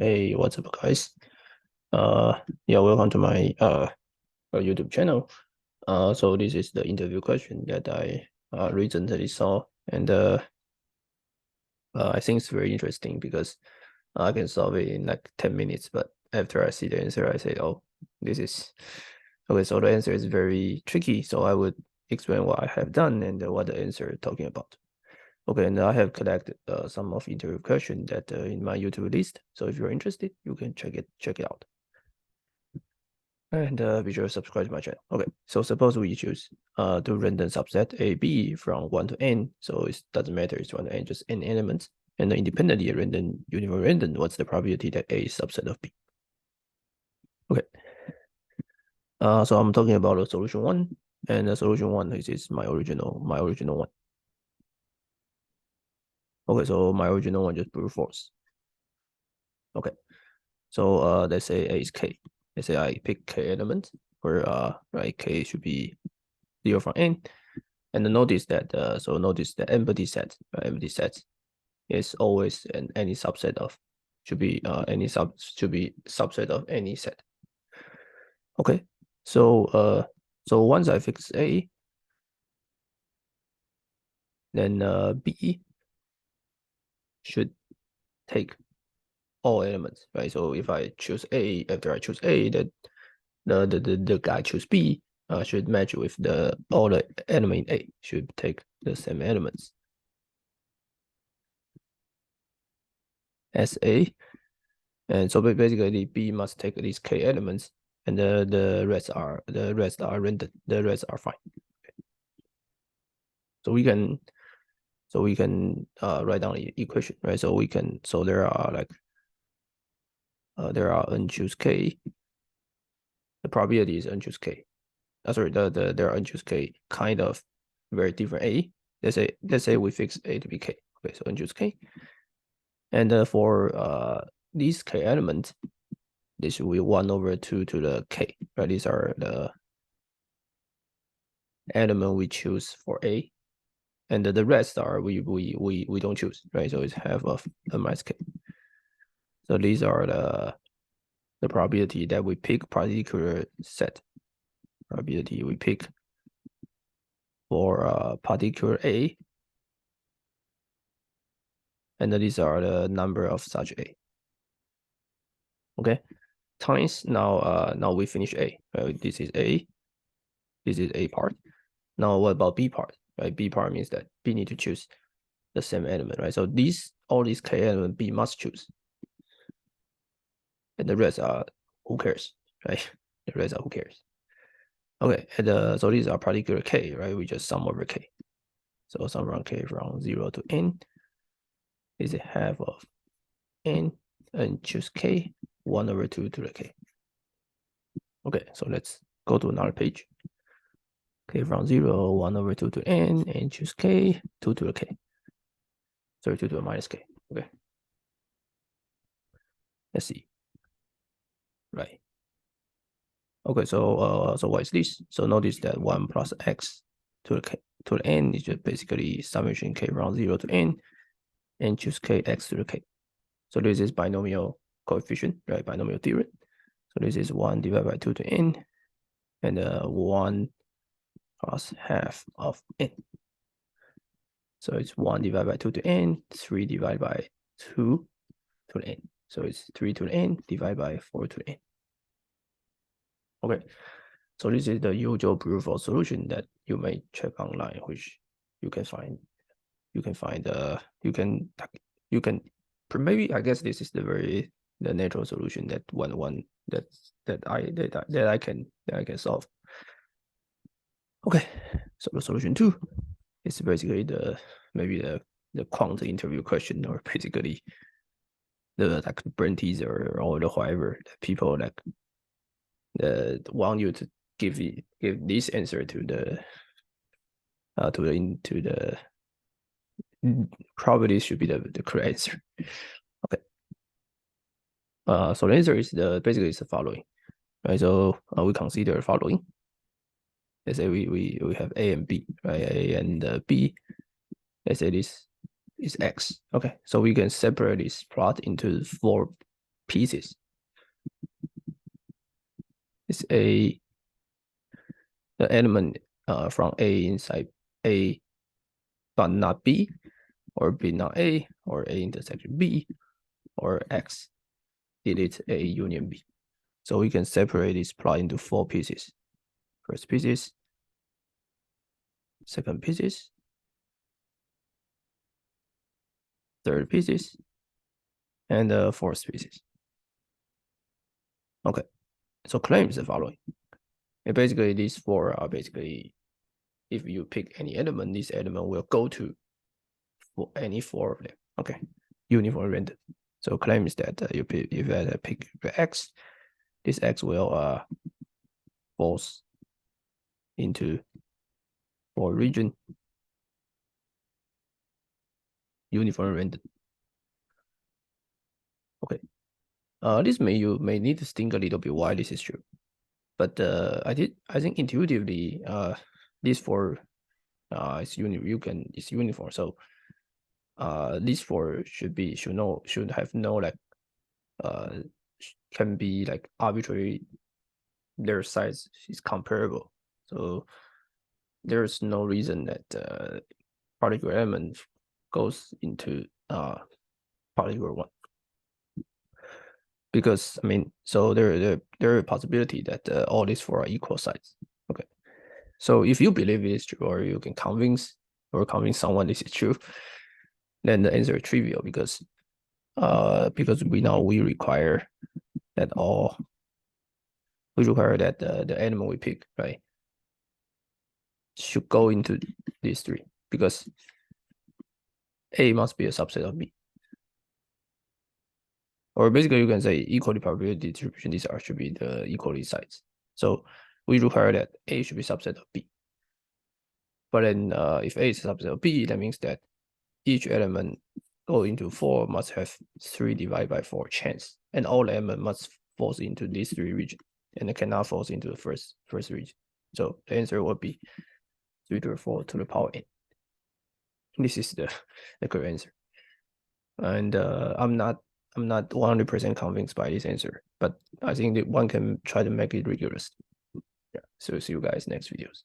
Hey, what's up, guys? Yeah, welcome to my YouTube channel. So this is the interview question that I recently saw, and I think it's very interesting because I can solve it in like 10 minutes. But after I see the answer, I say, oh, this is okay. So the answer is very tricky. So I would explain what I have done and what the answer is talking about. Okay, and I have collected some of interview questions that in my YouTube list. So if you're interested, you can check it out. And be sure to subscribe to my channel. Okay, so suppose we choose the random subset A, B from 1 to n. So it doesn't matter, it's 1 to n, just n elements. And independently random, uniform random, what's the probability that A is subset of B? Okay. So I'm talking about the solution 1. And the solution 1 is my original one. Okay, so my original one just brute force. Okay. So let's say A is K. Let's say I pick K element where right K should be 0 from n. And notice that notice the empty set is always any subset of should be subset of any set. Okay, so once I fix A, then B should take all elements, right? So if I choose A, after I choose A, then the guy choose B should match with all the element in A should take the same elements as A. And so basically B must take these K elements, and the rest are rendered, the rest are fine. Okay. So we can write down the equation, right? So there are there are n choose K. The probability is n choose K. Sorry, there are n choose K kind of very different A. Let's say we fix A to be K. Okay, so n choose K. And for these K elements, this will be 1 over 2 to the K, right? These are the element we choose for A, and the rest are we don't choose, right? So it's half of n minus K. So these are the probability that we pick particular set. Probability we pick for a particular A, and these are the number of such A. Okay, times now we finish A. Right? This is A. This is A part. Now what about B part? Right, B part means that B need to choose the same element, right? So all these K element B must choose, and the rest are who cares, right? The rest are who cares. Okay, and so these are particular K, right? We just sum over K. So sum around K from 0 to n is a half of n, and choose K 1 over 2 to the K. Okay, so let's go to another page. K from 0, 1 over 2 to n, and choose K 2 to the K. Sorry, 2 to the minus K. Okay. Let's see. Right. Okay, so what is this? So notice that 1 plus x to the n is just basically summation K from 0 to n, and choose Kx to the K. So this is binomial coefficient, right? Binomial theorem. So this is 1 divided by 2 to n, and 1 plus half of n. So it's 1 divided by 2 to n, 3 divided by 2 to the n. So it's 3 to the n divided by 4 to the n. Okay, so this is the usual brute force solution that you may check online, which you can find. Maybe I guess this is the natural solution that I can solve. Okay, so the solution 2 is basically the quant interview question, or basically the brain teaser or the whatever that people want you to give this answer to the probably should be the correct answer. Okay. So the answer is basically is the following, right? So we consider the following. Let's say we have A and B, right? A and B. Let's say this is X. Okay, so we can separate this plot into 4 pieces. It's the element from A inside A but not B, or B not A, or A intersection B, or X delete A union B. So we can separate this plot into 4 pieces. First pieces, second pieces, third pieces, and fourth pieces. Okay, so claim is the following. And basically, these 4 are basically, if you pick any element, this element will go to for any 4 of them. Okay, uniform random. So claim is that you pick, if I pick the X, this X will falls into for region uniform random. Okay. This you may need to think a little bit why this is true, but I think intuitively this 4 it's uniform. So these 4 should have no like can be like arbitrary, their size is comparable. So there's no reason that particular element goes into particular one. Because I mean, so there is a possibility that all these 4 are equal size. Okay, so if you believe it is true, or you can convince someone this is true, then the answer is trivial, because we require that the element we pick, right, should go into these 3, because A must be a subset of B. Or basically, you can say equally probability distribution, these should be the equally size. So we require that A should be subset of B. But then if A is a subset of B, that means that each element go into 4 must have 3 divided by 4 chance, and all element must fall into these 3 regions, and it cannot fall into the first region. So the answer would be 3 to the 4 to the power n. This is the correct answer. And I'm not 100% convinced by this answer, but I think that one can try to make it rigorous. Yeah. So see you guys next videos.